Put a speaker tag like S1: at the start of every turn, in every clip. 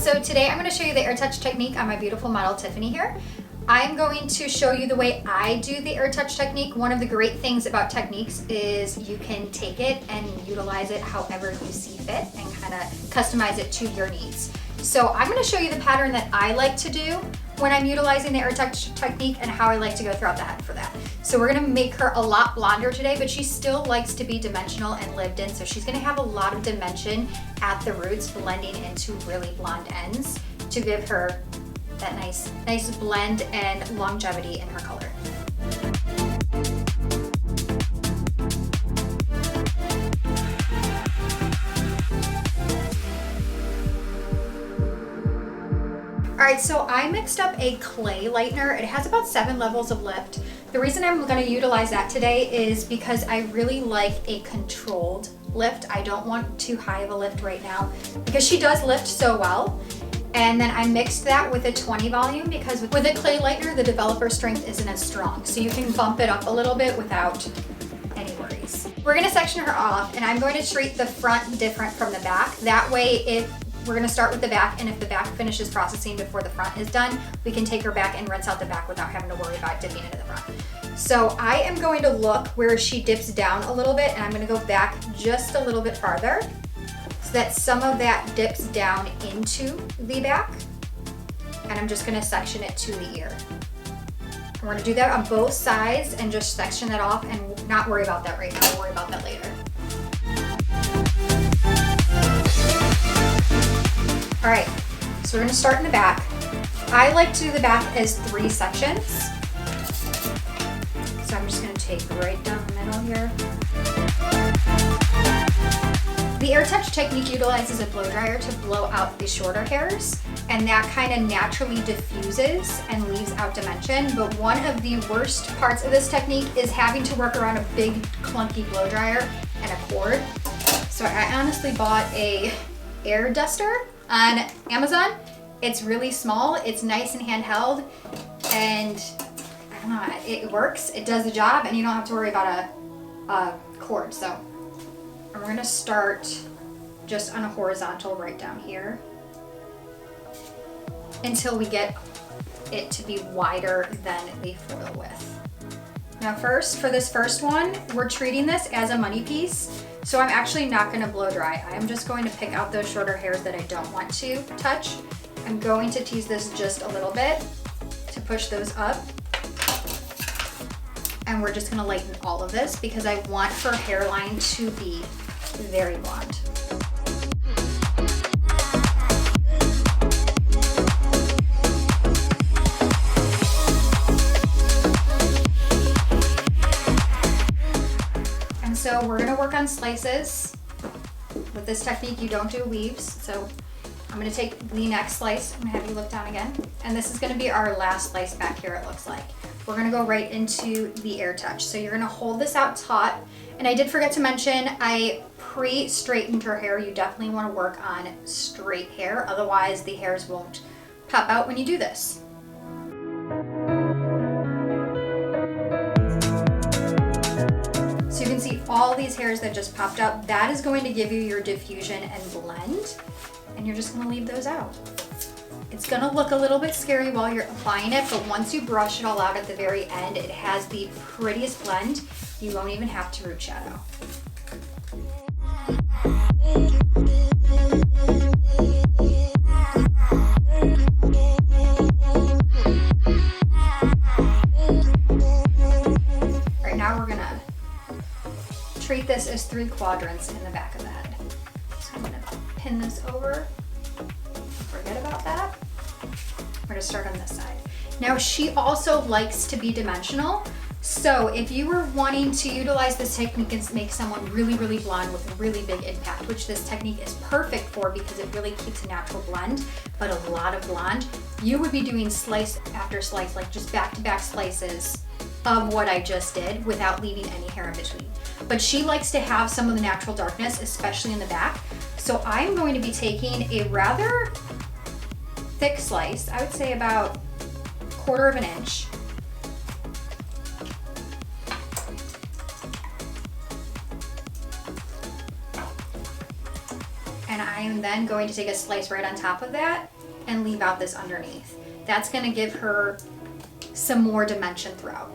S1: So today I'm going to show you the Airtouch technique on my beautiful model Tiffany here. I'm going to show you the way I do the Airtouch technique. One of the great things about techniques is you can take it and utilize it however you see fit and kind of customize it to your needs. So I'm going to show you the pattern that I like to do when I'm utilizing the Airtouch technique and how I like to go throughout the head for that. So we're going to make her a lot blonder today, but she still likes to be dimensional and lived in. So she's going to have a lot of dimension at the roots blending into really blonde ends to give her that nice blend and longevity in her color. All right, so I mixed up a clay lightener. It has about 7 levels of lift. The reason I'm going to utilize that today is because I really like a controlled lift. I don't want too high of a lift right now because she does lift so well. And then I mixed that with a 20 volume because with a clay lightener, the developer strength isn't as strong. So you can bump it up a little bit without any worries. We're gonna section her off and I'm going to treat the front different from the back. That way, if we're gonna start with the back, and if the back finishes processing before the front is done, we can take her back and rinse out the back without having to worry about dipping into the front. So I am going to look where she dips down a little bit and I'm gonna go back just a little bit farther, so that some of that dips down into the back, and I'm just gonna section it to the ear. And we're gonna do that on both sides and just section that off and not worry about that right now, we'll worry about that later. All right, so we're gonna start in the back. I like to do the back as 3 sections. So I'm just gonna take right down the middle here. The Airtouch technique utilizes a blow dryer to blow out the shorter hairs, and that kind of naturally diffuses and leaves out dimension. But one of the worst parts of this technique is having to work around a big clunky blow dryer and a cord. So I honestly bought a air duster on Amazon. It's really small, it's nice and handheld, and I don't know, it works, it does the job, and you don't have to worry about a cord. So we're gonna start just on a horizontal right down here until we get it to be wider than the foil width. Now first, for this first one, we're treating this as a money piece. So I'm actually not gonna blow dry. I'm just going to pick out those shorter hairs that I don't want to touch. I'm going to tease this just a little bit to push those up. And we're just gonna lighten all of this because I want her hairline to be very blonde. And so we're gonna work on slices. With this technique, you don't do weaves. So I'm gonna take the next slice. I'm gonna have you look down again. And this is gonna be our last slice back here, it looks like. We're gonna go right into the Airtouch. So you're gonna hold this out taut. And I did forget to mention, I pre-straightened her hair. You definitely wanna work on straight hair, otherwise the hairs won't pop out when you do this. So you can see all these hairs that just popped out. That is going to give you your diffusion and blend, and you're just gonna leave those out. It's gonna look a little bit scary while you're applying it, but once you brush it all out at the very end, it has the prettiest blend. You won't even have to root shadow. Right now we're gonna treat this as 3 quadrants in the back of the head. So I'm gonna pin this over. Forget about that. We're gonna start on this side. Now she also likes to be dimensional. So if you were wanting to utilize this technique and make someone really, really blonde with a really big impact, which this technique is perfect for because it really keeps a natural blend, but a lot of blonde, you would be doing slice after slice, like just back-to-back slices of what I just did without leaving any hair in between. But she likes to have some of the natural darkness, especially in the back. So I'm going to be taking a rather thick slice, I would say about 1/4 of an inch. And I am then going to take a slice right on top of that and leave out this underneath. That's gonna give her some more dimension throughout.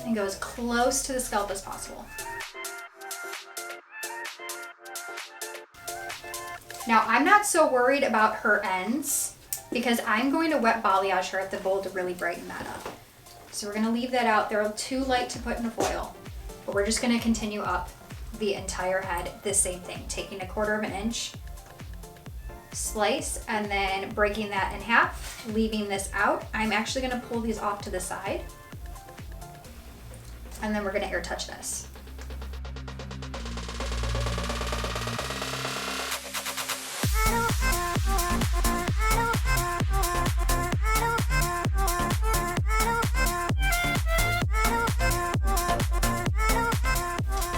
S1: And go as close to the scalp as possible. Now, I'm not so worried about her ends because I'm going to wet balayage her at the bowl to really brighten that up. So we're gonna leave that out. They're too light to put in a foil, but we're just gonna continue up the entire head, the same thing, taking 1/4 inch slice and then breaking that in half, leaving this out. I'm actually gonna pull these off to the side, and then we're gonna air touch this.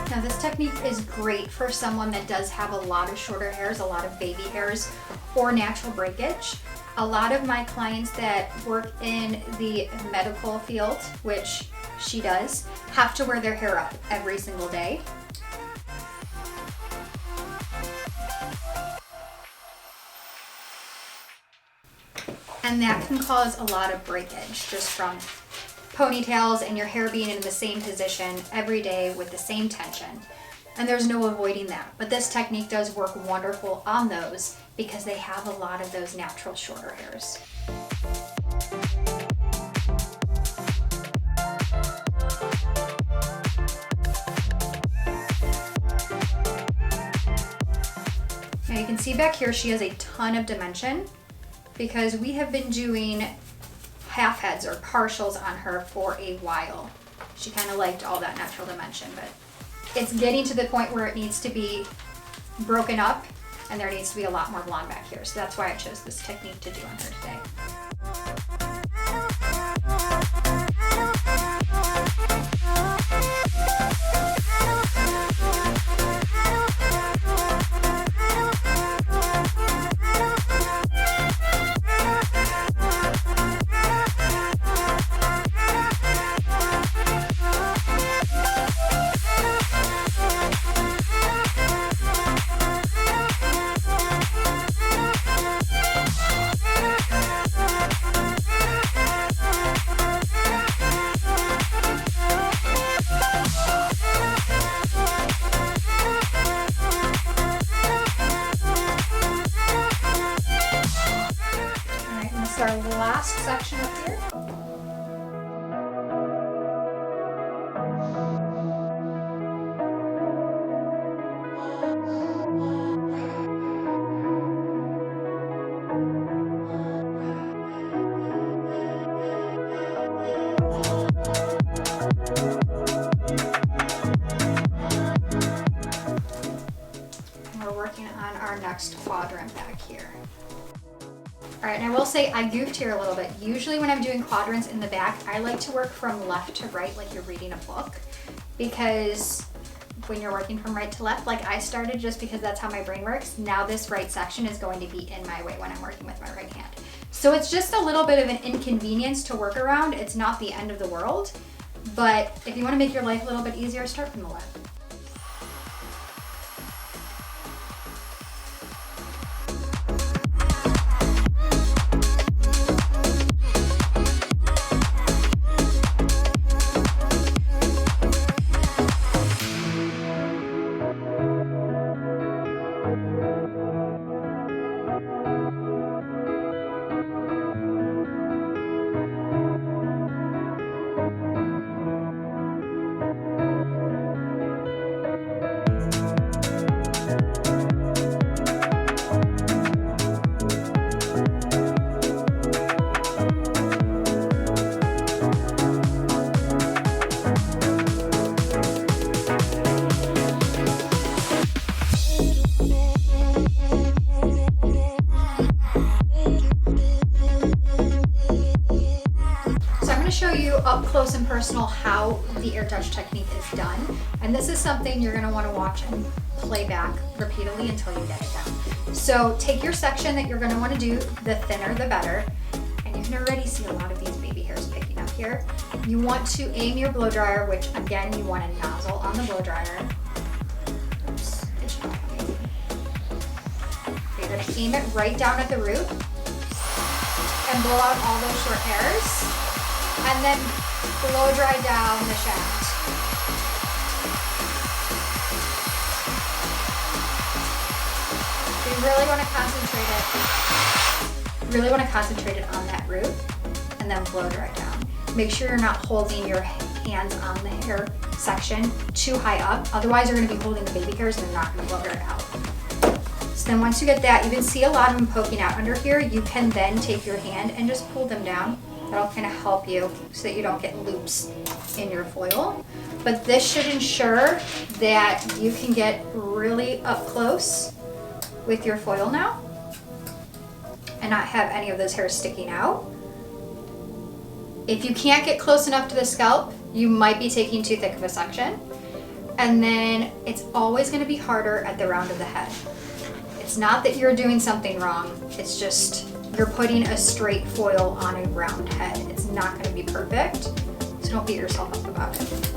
S1: Now this technique is great for someone that does have a lot of shorter hairs, a lot of baby hairs, or natural breakage. A lot of my clients that work in the medical field, which she does, have to wear their hair up every single day. And that can cause a lot of breakage just from ponytails and your hair being in the same position every day with the same tension. And there's no avoiding that. But this technique does work wonderful on those because they have a lot of those natural shorter hairs. Now you can see back here she has a ton of dimension because we have been doing half heads or partials on her for a while. She kind of liked all that natural dimension, but it's getting to the point where it needs to be broken up and there needs to be a lot more blonde back here. So that's why I chose this technique to do on her today. Our last section up here. And we're working on our next quadrant back here. All right, and I will say I goofed here a little bit. Usually when I'm doing quadrants in the back, I like to work from left to right like you're reading a book, because when you're working from right to left, like I started just because that's how my brain works, now this right section is going to be in my way when I'm working with my right hand. So it's just a little bit of an inconvenience to work around. It's not the end of the world, but if you want to make your life a little bit easier, start from the left. Up close and personal how the Airtouch technique is done, and this is something you're going to want to watch and play back repeatedly until you get it down. So take your section that you're going to want to do, the thinner the better, and you can already see a lot of these baby hairs picking up here. You want to aim your blow dryer, which again you want a nozzle on the blow dryer, You're gonna aim it right down at the root and blow out all those short hairs, and then blow dry down the shaft. You really want to concentrate it on that root and then blow dry down. Make sure you're not holding your hands on the hair section too high up, otherwise you're going to be holding the baby hairs and they're not going to blow dry out. So then once you get that, you can see a lot of them poking out under here. You can then take your hand and just pull them down. That'll kind of help you so that you don't get loops in your foil. But this should ensure that you can get really up close with your foil now and not have any of those hairs sticking out. If you can't get close enough to the scalp, you might be taking too thick of a section. And then it's always going to be harder at the round of the head. It's not that you're doing something wrong, it's just you're putting a straight foil on a round head. It's not going to be perfect, so don't beat yourself up about it.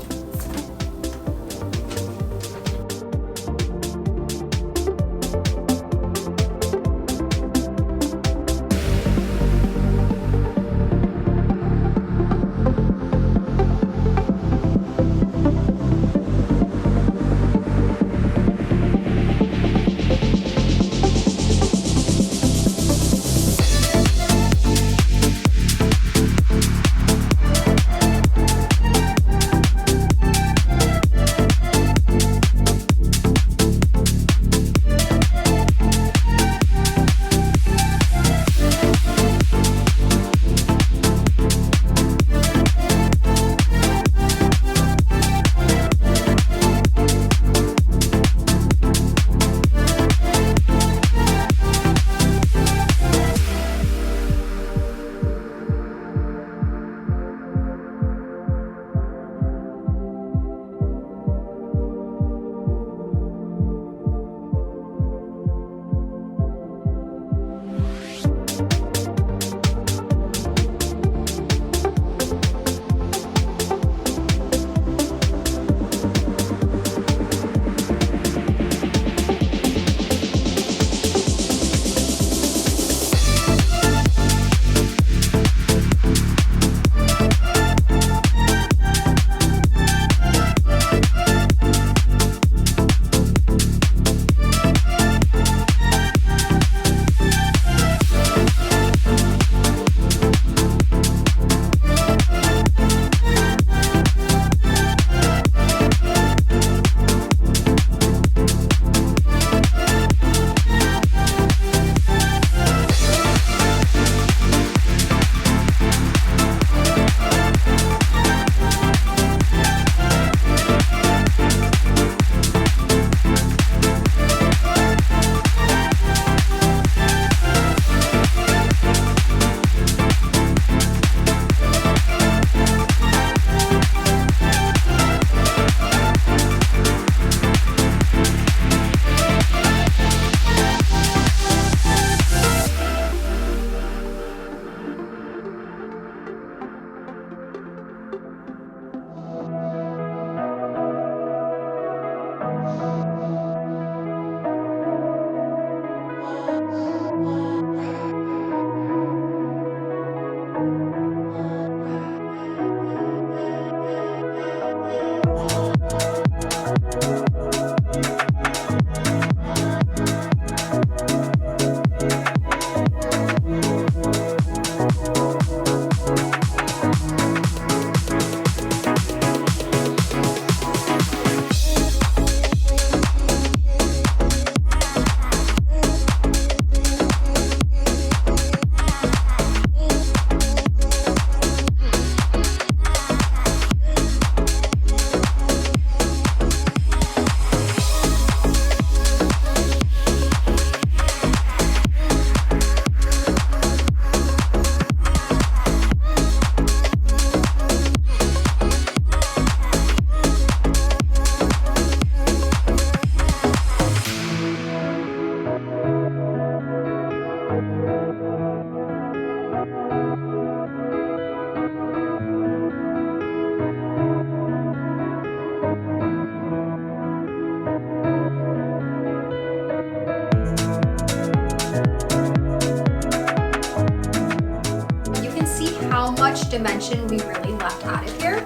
S1: dimension we really left out of here.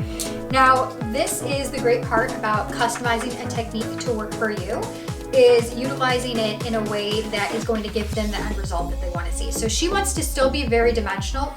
S1: Now, this is the great part about customizing a technique to work for you, is utilizing it in a way that is going to give them the end result that they want to see. So she wants to still be very dimensional,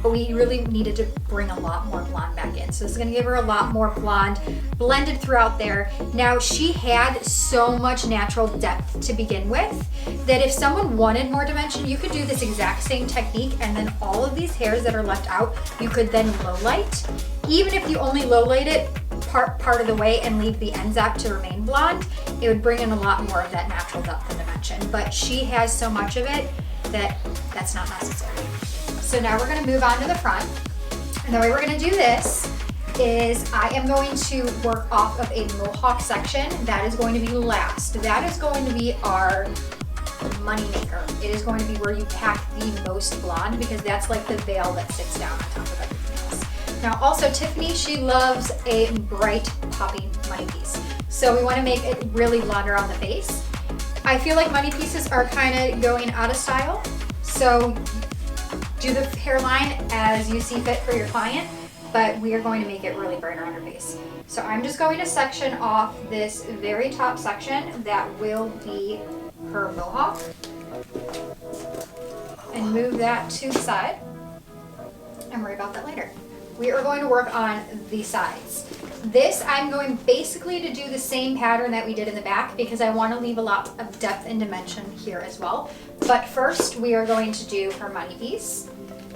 S1: but we really needed to bring a lot more blonde back in. So this is going to give her a lot more blonde blended throughout there. Now, she had so much natural depth to begin with that if someone wanted more dimension, you could do this exact same technique, and then all of these hairs that are left out, you could then low light. Even if you only low light it part of the way and leave the ends out to remain blonde, it would bring in a lot more of that natural depth and dimension. But she has so much of it that that's not necessary. So now we're gonna move on to the front. And the way we're gonna do this is I am going to work off of a Mohawk section. That is going to be last. That is going to be our money maker. It is going to be where you pack the most blonde, because that's like the veil that sits down on top of everything else. Now also Tiffany, she loves a bright popping money piece. So we want to make it really blonde around the face. I feel like money pieces are kind of going out of style. So do the hairline as you see fit for your client, but we are going to make it really bright around her face. So I'm just going to section off this very top section that will be her Mohawk and move that to the side and worry about that later. We are going to work on the sides. This, I'm going basically to do the same pattern that we did in the back because I want to leave a lot of depth and dimension here as well. But first, we are going to do her money piece.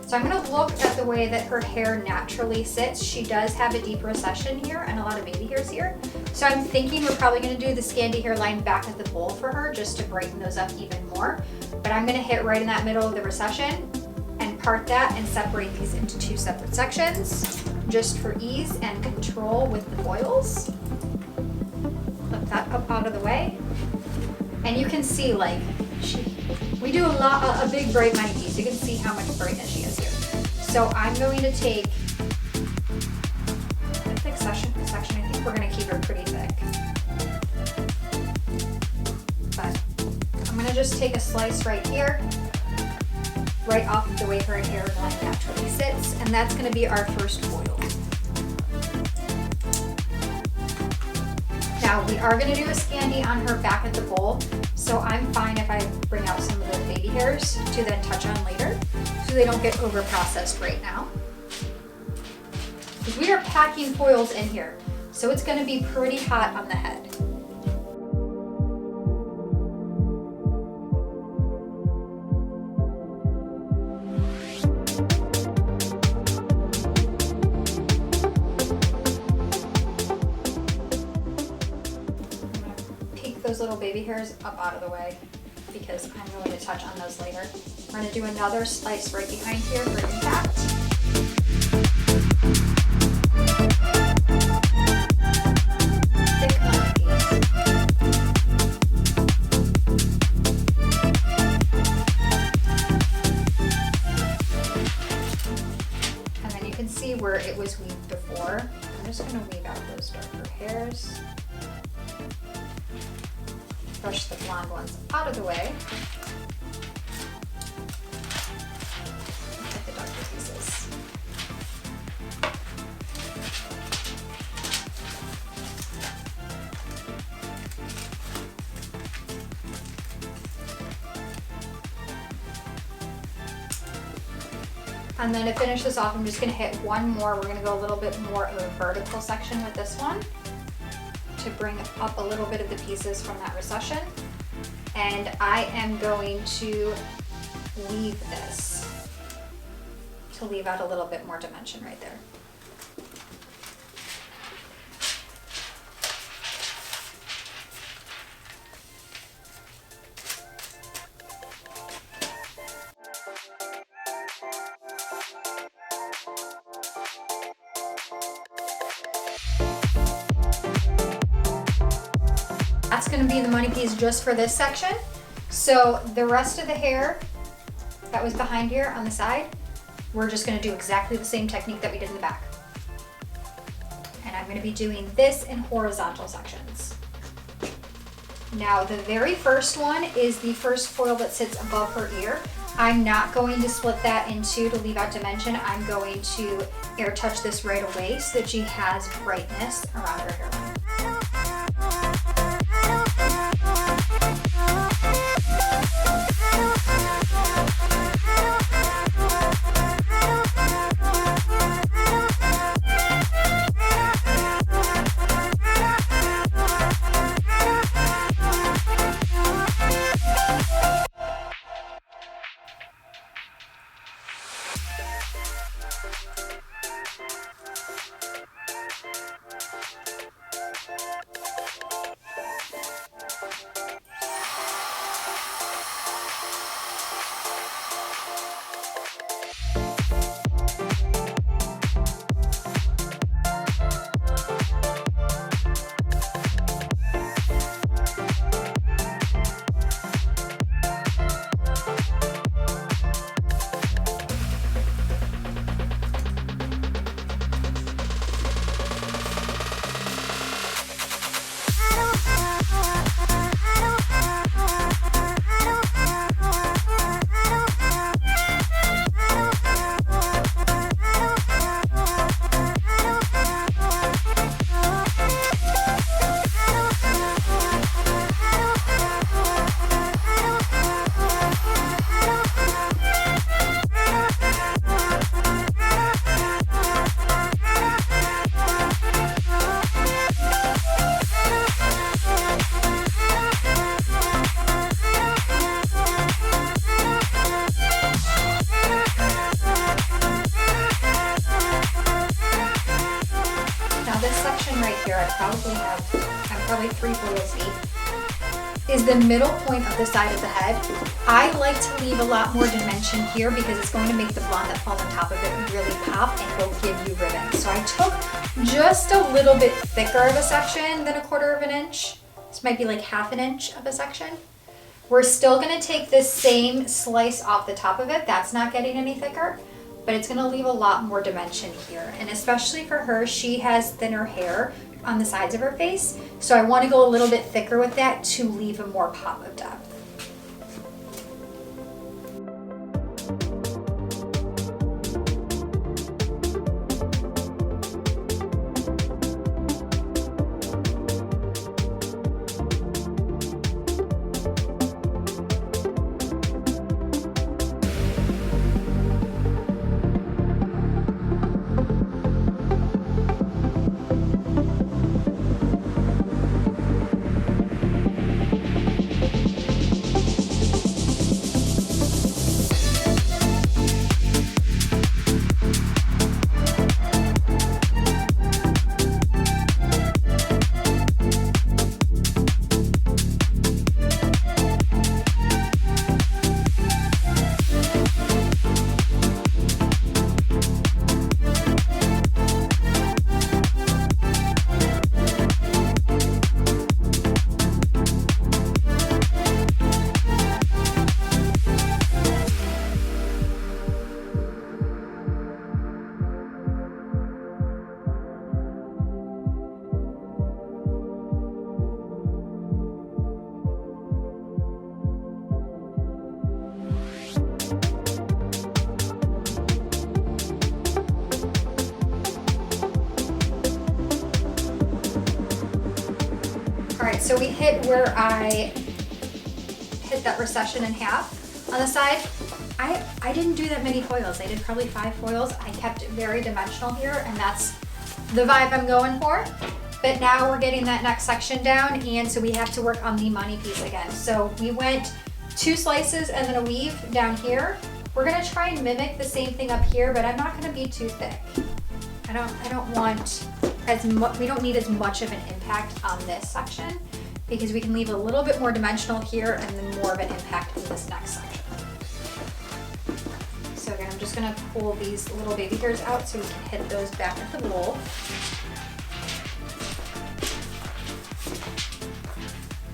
S1: So I'm going to look at the way that her hair naturally sits. She does have a deep recession here and a lot of baby hairs here. So I'm thinking we're probably going to do the Scandi hairline back at the bowl for her just to brighten those up even more. But I'm going to hit right in that middle of the recession and part that and separate these into two separate sections just for ease and control with the foils. Flip that up out of the way. And you can see like we do a big bright money piece. You can see how much brightness she has here. So I'm going to take a thick section. I think we're going to keep her pretty thick. But I'm going to just take a slice right here, right off of the way her hairline naturally sits, and that's going to be our first foil. Now we are going to do a Scandi on her back at the bowl, so I'm fine if I bring out some of those baby hairs to then touch on later, so they don't get over processed right now. Because we are packing foils in here, so it's going to be pretty hot on the head. Those little baby hairs up out of the way because I'm going to touch on those later. We're going to do another slice right behind here for impact. Thick money piece. And then you can see where it was weaved before. I'm just going to weave out those darker hairs. Brush the blonde ones out of the way. Get the darker pieces. And then to finish this off, I'm just going to hit one more. We're going to go a little bit more of a vertical section with this one, to bring up a little bit of the pieces from that recession. And I am going to weave this to leave out a little bit more dimension right there. That's going to be the money piece just for this section. So the rest of the hair that was behind here on the side, we're just going to do exactly the same technique that we did in the back. And I'm going to be doing this in horizontal sections. Now the very first one is the first foil that sits above her ear. I'm not going to split that in two to leave out dimension. I'm going to Airtouch this right away so that she has brightness around her hairline. I'm probably 3 foils deep, is the middle point of the side of the head. I like to leave a lot more dimension here because it's going to make the blonde that falls on top of it really pop and go give you ribbon. So I took just a little bit thicker of a section than 1/4 of an inch. This might be like 1/2 inch of a section. We're still gonna take this same slice off the top of it. That's not getting any thicker, but it's gonna leave a lot more dimension here. And especially for her, she has thinner hair on the sides of her face. So I wanna go a little bit thicker with that to leave a more pop of depth. So we hit where I hit that recession in half on the side. I didn't do that many foils. I did probably 5 foils. I kept it very dimensional here, and that's the vibe I'm going for. But now we're getting that next section down, and so we have to work on the money piece again. So we went 2 slices and then a weave down here. We're gonna try and mimic the same thing up here, but I'm not gonna be too thick. I don't want as much, we don't need as much of an impact on this section, because we can leave a little bit more dimensional here and then more of an impact in this next section. So again, I'm just gonna pull these little baby hairs out so we can hit those back at the roll.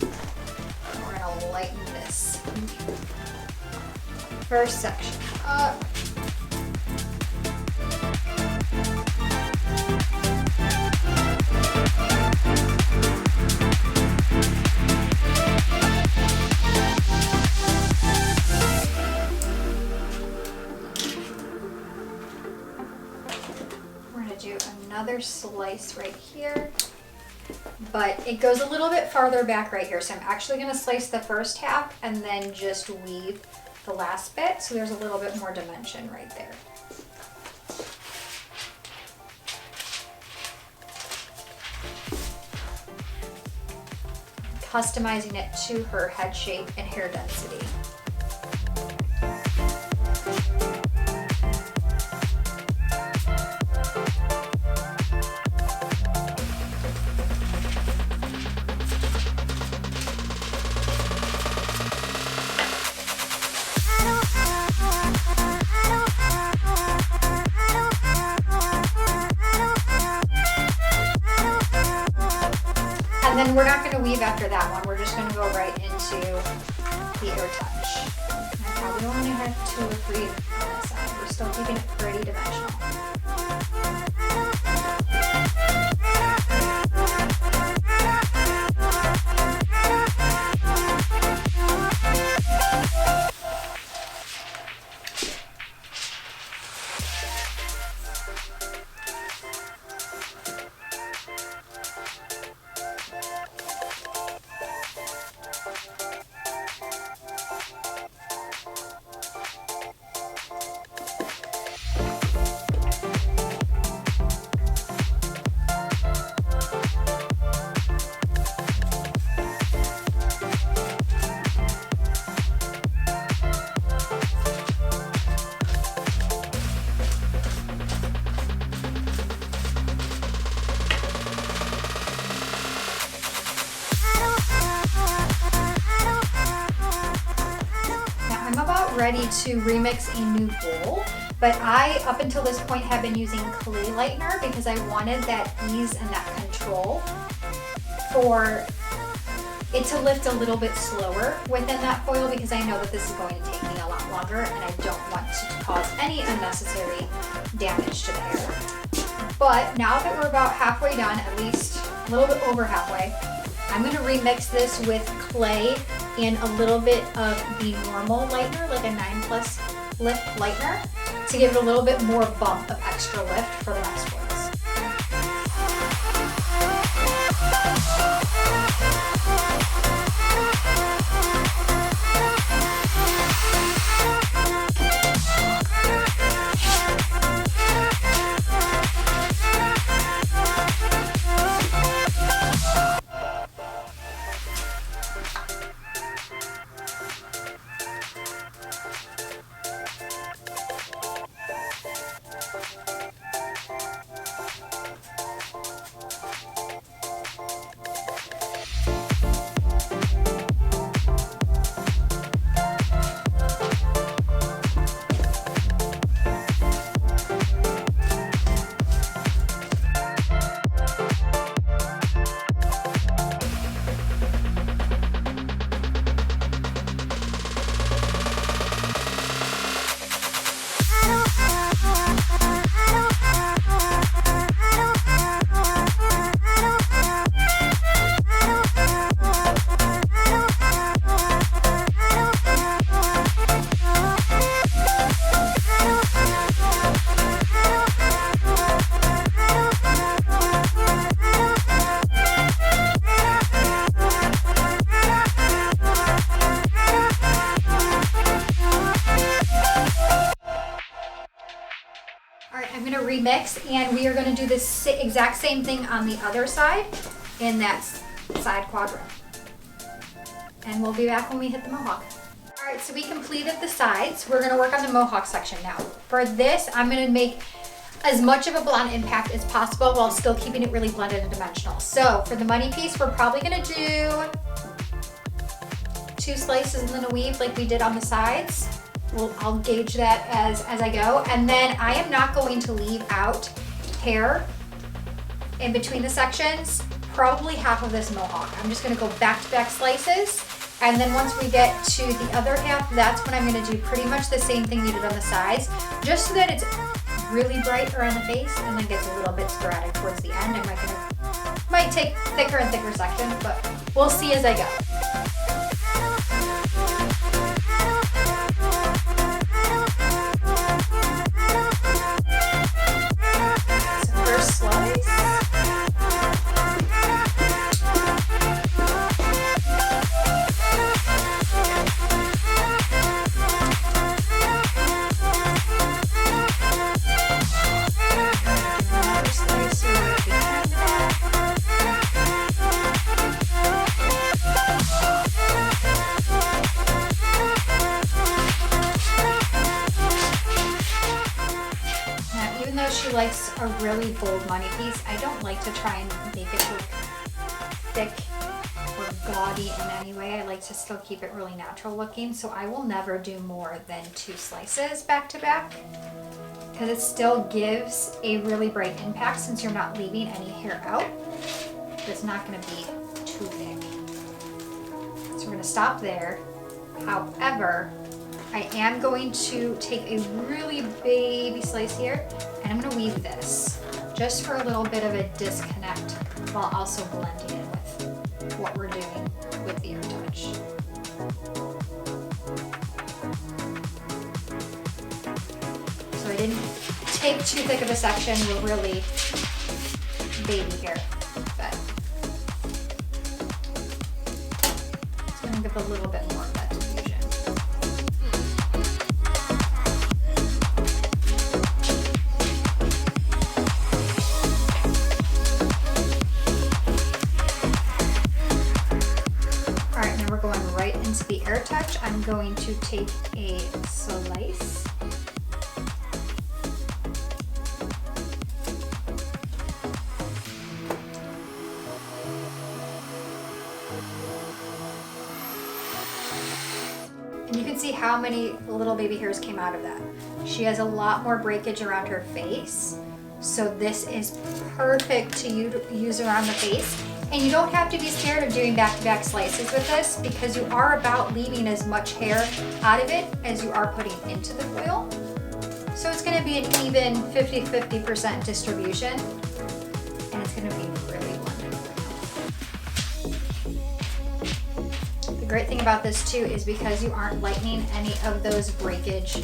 S1: And we're gonna lighten this first section up. another slice right here, but it goes a little bit farther back right here. So I'm actually gonna slice the first half and then just weave the last bit. So there's a little bit more dimension right there. Customizing it to her head shape and hair density. And then we're not going to weave after that one. We're just going to go right into the Airtouch. I probably only have 2 or 3 on this side. We're still keeping it pretty dimensional. Ready to remix a new bowl, but I, up until this point, have been using clay lightener because I wanted that ease and that control for it to lift a little bit slower within that foil, because I know that this is going to take me a lot longer and I don't want to cause any unnecessary damage to the hair. But now that we're about halfway done, at least a little bit over halfway, I'm going to remix this with clay and a little bit of the normal lightener, like a 9+ lift lightener, to give it a little bit more bump of extra lift for the next foils. Remix, and we are going to do this exact same thing on the other side in that side quadrant, and we'll be back when we hit the Mohawk. Alright, so we completed the sides. We're going to work on the Mohawk section now. For this, I'm going to make as much of a blonde impact as possible while still keeping it really blended and dimensional. So for the money piece, we're probably going to do 2 slices and then a weave like we did on the sides. I'll gauge that as I go. And then I am not going to leave out hair in between the sections, probably half of this Mohawk. I'm just gonna go back-to-back slices. And then once we get to the other half, that's when I'm gonna do pretty much the same thing we did on the sides, just so that it's really bright around the face and then gets a little bit sporadic towards the end. I might take thicker and thicker sections, but we'll see as I go. First slice. she likes a really bold money piece. I don't like to try and make it look thick or gaudy in any way. I like to still keep it really natural looking, so I will never do more than 2 slices back to back, because it still gives a really bright impact since you're not leaving any hair out. It's not going to be too thick. So we're going to stop there. However, I am going to take a really baby slice here, and I'm going to weave this just for a little bit of a disconnect while also blending it with what we're doing with the Airtouch. So I didn't take too thick of a section. We're really baby hair, but it's going to give a little bit more of that diffusion. All right, now we're going right into the Airtouch. I'm going to take a slice. And you can see how many little baby hairs came out of that. She has a lot more breakage around her face, so this is perfect to use around the face. And you don't have to be scared of doing back-to-back slices with this, because you are about leaving as much hair out of it as you are putting into the foil. So it's going to be an even 50-50% distribution, and it's going to be really wonderful. The great thing about this too is because you aren't lightening any of those breakage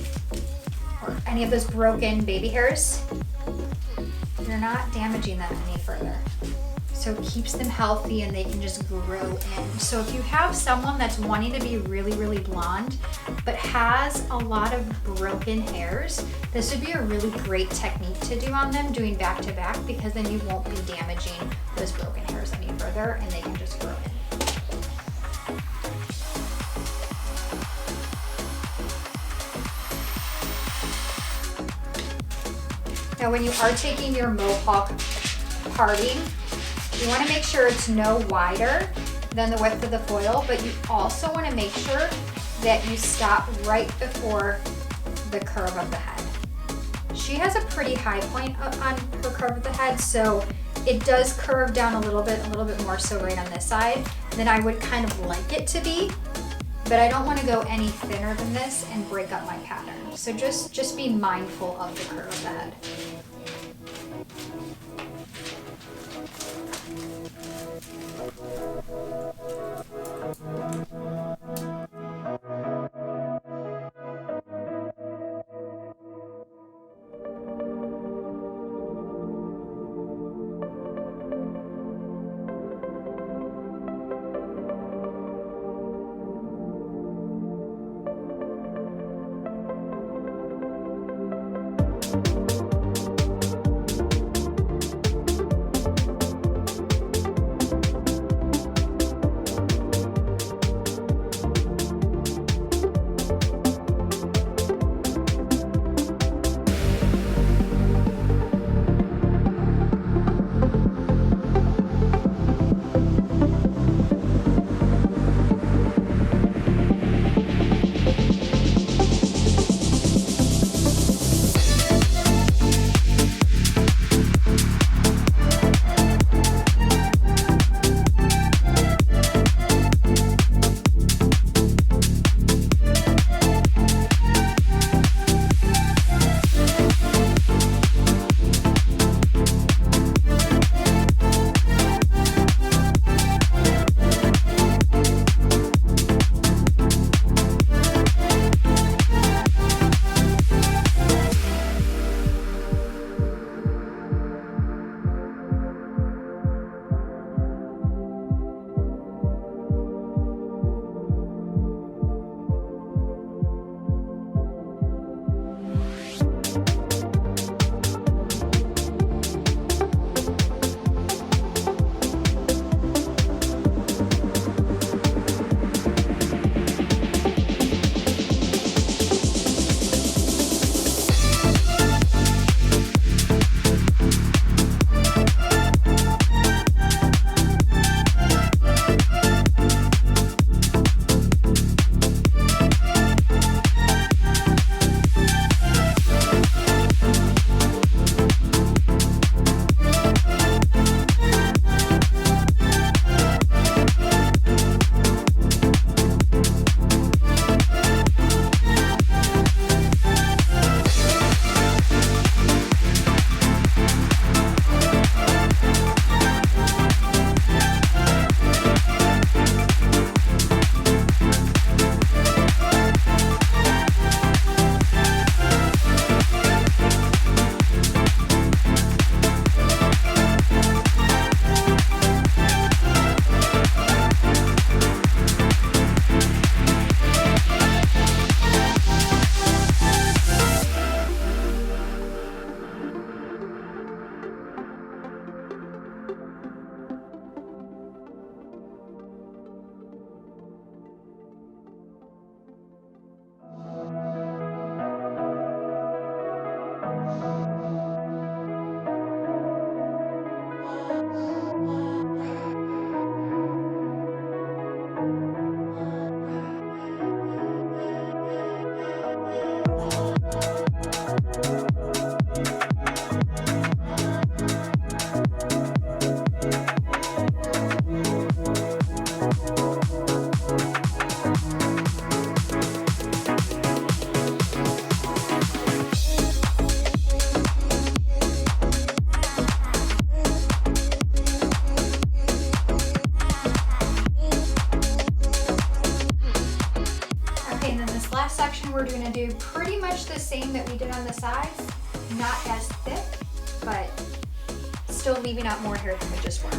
S1: or any of those broken baby hairs, you're not damaging them any further. So it keeps them healthy and they can just grow in. So if you have someone that's wanting to be really, really blonde, but has a lot of broken hairs, this would be a really great technique to do on them, doing back to back, because then you won't be damaging those broken hairs any further and they can just grow in. Now when you are taking your Mohawk parting, you want to make sure it's no wider than the width of the foil, but you also want to make sure that you stop right before the curve of the head. She has a pretty high point on her curve of the head, so it does curve down a little bit more so right on this side than I would kind of like it to be, but I don't want to go any thinner than this and break up my pattern. So just be mindful of the curve of the head. we're gonna do pretty much the same that we did on the sides, not as thick, but still leaving out more hair than we just were.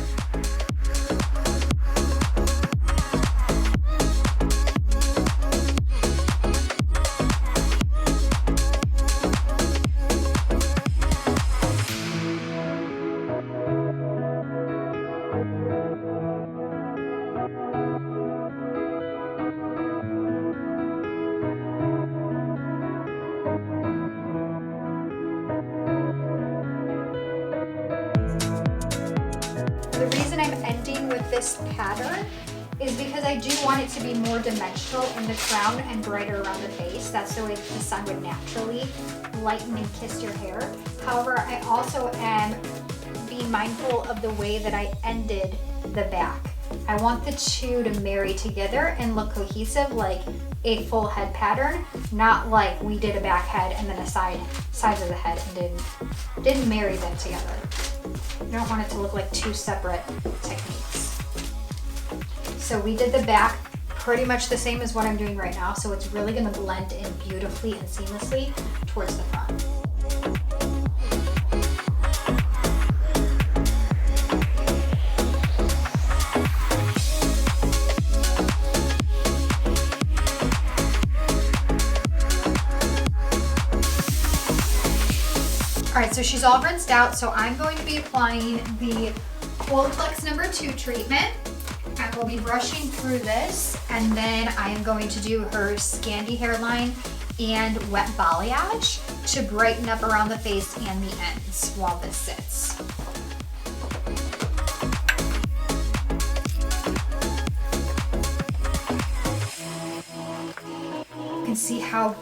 S1: The reason I'm ending with this pattern is because I do want it to be more dimensional in the crown and brighter around the face. That's the way the sun would naturally lighten and kiss your hair. However, I also am being mindful of the way that I ended the back. I want the two to marry together and look cohesive, like a full head pattern, not like we did a back head and then a sides of the head and didn't marry them together. You don't want it to look like two separate techniques. So we did the back pretty much the same as what I'm doing right now, so it's really gonna blend in beautifully and seamlessly towards the front. All right, so she's all rinsed out, so I'm going to be applying the Coldplex No. 2 treatment. I will be brushing through this, and then I am going to do her Scandi hairline and wet balayage to brighten up around the face and the ends while this sits. You can see how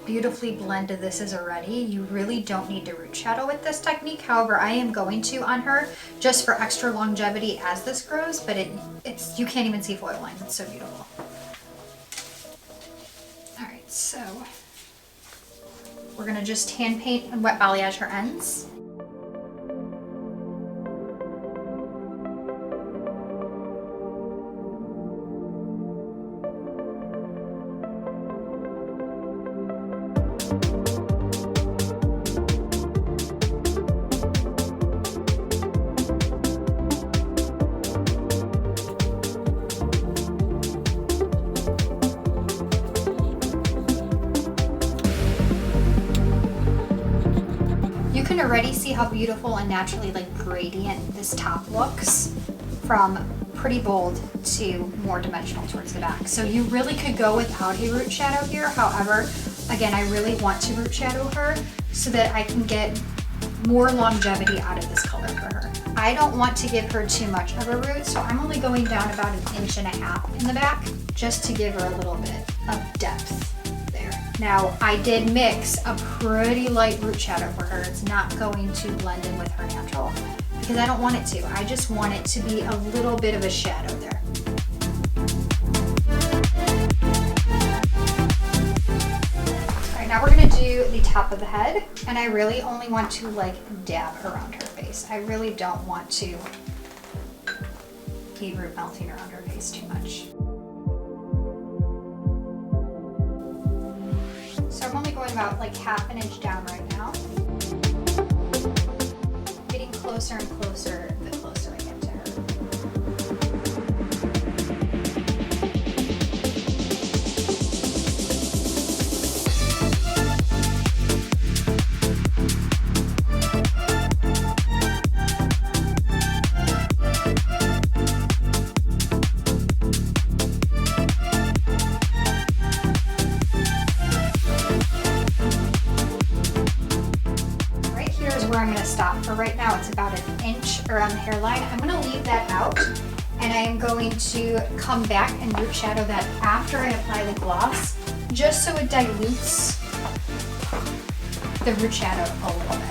S1: beautifully blended this is already. You really don't need to root shadow with this technique. However, I am going to on her just for extra longevity as this grows, but it's you can't even see foil lines. It's so beautiful. All right, so we're gonna just hand paint and wet balayage her ends. You can already see how beautiful and naturally like gradient this top looks, from pretty bold to more dimensional towards the back. So you really could go without a root shadow here. However, again, I really want to root shadow her so that I can get more longevity out of this color for her. I don't want to give her too much of a root, so I'm only going down about 1.5 inches in the back just to give her a little bit of depth. Now, I did mix a pretty light root shadow for her. It's not going to blend in with her natural because I don't want it to. I just want it to be a little bit of a shadow there. All right, now we're gonna do the top of the head, and I really only want to like dab around her face. I really don't want to be root melting around her face too much. So I'm only going about like 1/2 inch down right now. Getting closer and closer the closer I get to her. Where I'm going to stop for right now. It's about 1 inch around the hairline. I'm going to leave that out, and I am going to come back and root shadow that after I apply the gloss, just so it dilutes the root shadow a little bit.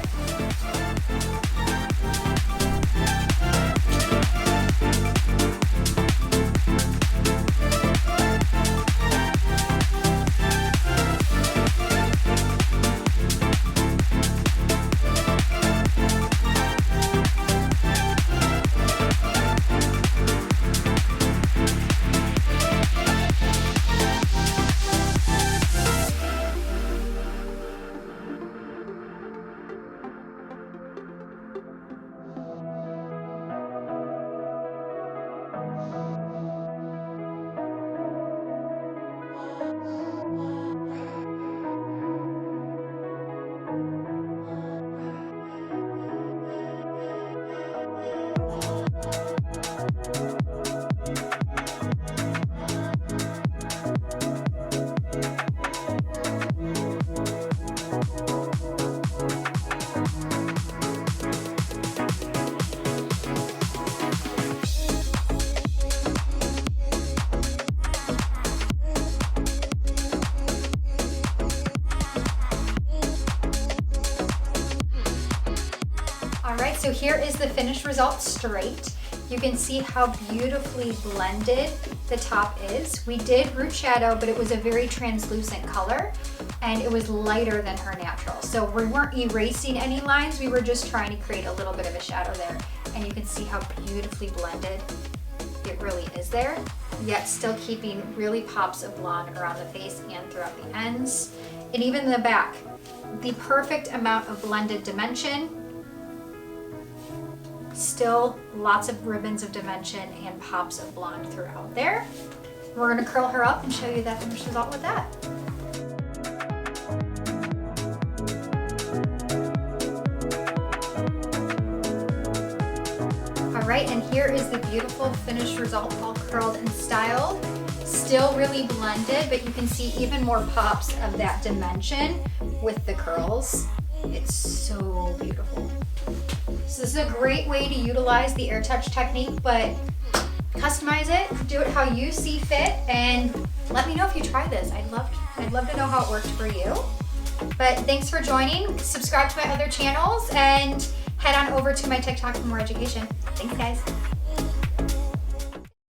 S1: All right, so here is the finished result straight. You can see how beautifully blended the top is. We did root shadow, but it was a very translucent color and it was lighter than her natural. So we weren't erasing any lines, we were just trying to create a little bit of a shadow there. And you can see how beautifully blended it really is there, yet still keeping really pops of blonde around the face and throughout the ends. And even the back, the perfect amount of blended dimension. Still lots of ribbons of dimension and pops of blonde throughout there. We're gonna curl her up and show you that finished result with that. All right, and here is the beautiful finished result, all curled and styled. Still really blended, but you can see even more pops of that dimension with the curls. It's so beautiful. So this is a great way to utilize the Airtouch technique, but customize it, do it how you see fit, and let me know if you try this. I'd love to know how it worked for you. But thanks for joining. Subscribe to my other channels and head on over to my TikTok for more education. Thanks, guys.